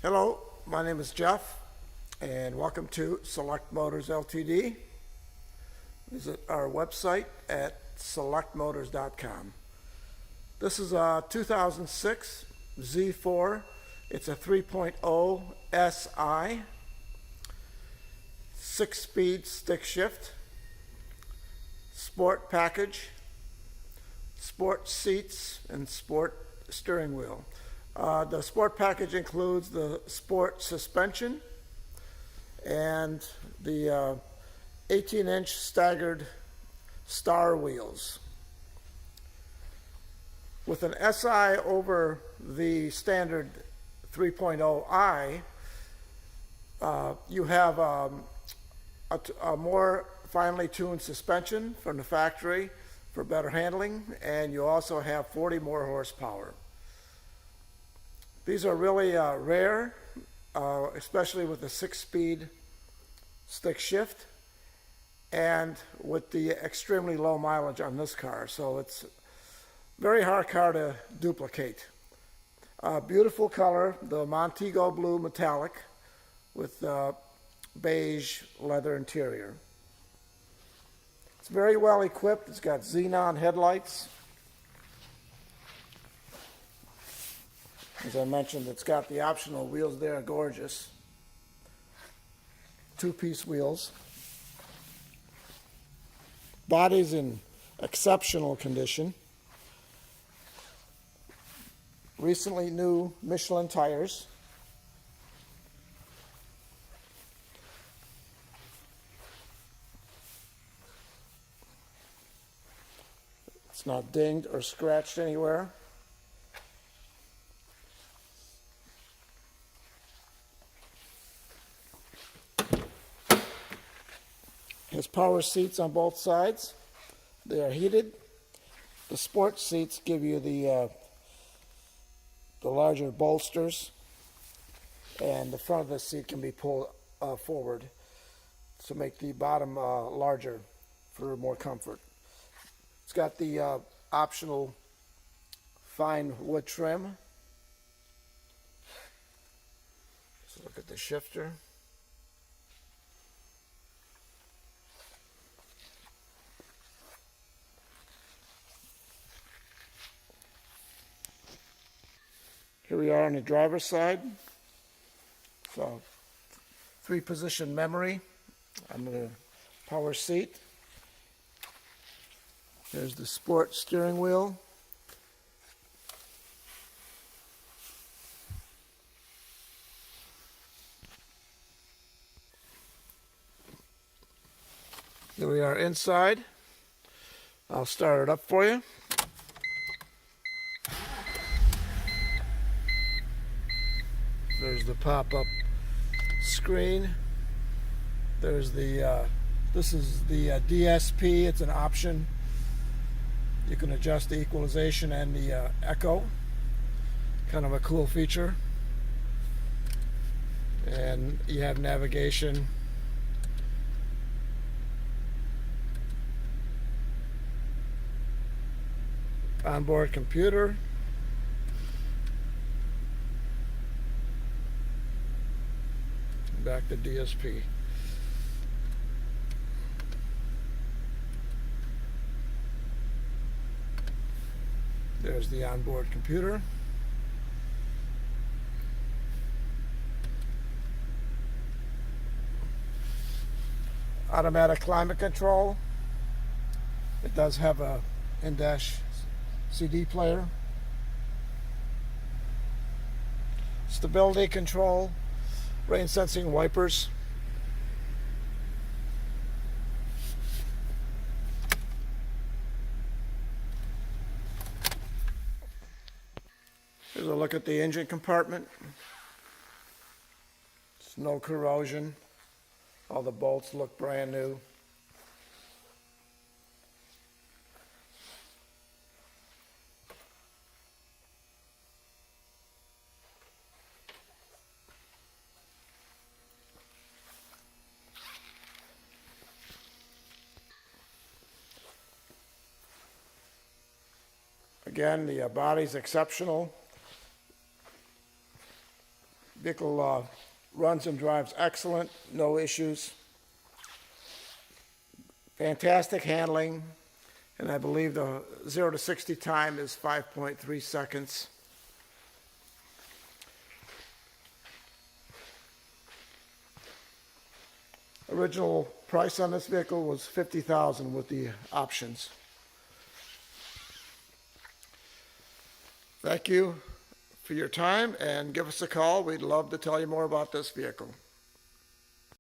Hello, my name is Jeff, and welcome to Select Motors Ltd. Visit our website at selectmotors.com. This is a 2006 Z4. It's a 3.0 SI, 6-speed stick shift, sport package, sport seats, and sport steering wheel. The sport package includes the sport suspension and the 18-inch staggered star wheels. With an SI over the standard 3.0i, you have a more finely tuned suspension from the factory for better handling, and you also have 40 more horsepower. These are really rare, especially with the 6-speed stick shift and with the extremely low mileage on this car. So it's a very hard car to duplicate. Beautiful color, the Montego Blue Metallic with beige leather interior. It's very well equipped. It's got Xenon headlights. As I mentioned, it's got the optional wheels there, gorgeous. 2-piece wheels. Body's in exceptional condition. Recently new Michelin tires. It's not dinged or scratched anywhere. Has power seats on both sides. They are heated. The sport seats give you the larger bolsters, and the front of the seat can be pulled forward to make the bottom larger for more comfort. It's got the optional fine wood trim. Let's look at the shifter. Here we are on the driver's side. So 3-position memory on the power seat. There's the sport steering wheel. Here we are inside. I'll start it up for you. There's the pop-up screen. There's the, this is the DSP. It's an option. You can adjust the equalization and the echo. Kind of a cool feature. And you have navigation. Onboard computer. Back to DSP. There's the onboard computer. Automatic climate control. It does have a in-dash CD player. Stability control. Rain sensing wipers. Here's a look at the engine compartment. It's no corrosion. All the bolts look brand new. Again, the body's exceptional. Vehicle runs and drives excellent, no issues. Fantastic handling, and I believe the 0 to 60 time is 5.3 seconds. Original price on this vehicle was $50,000 with the options. Thank you for your time, and give us a call. We'd love to tell you more about this vehicle.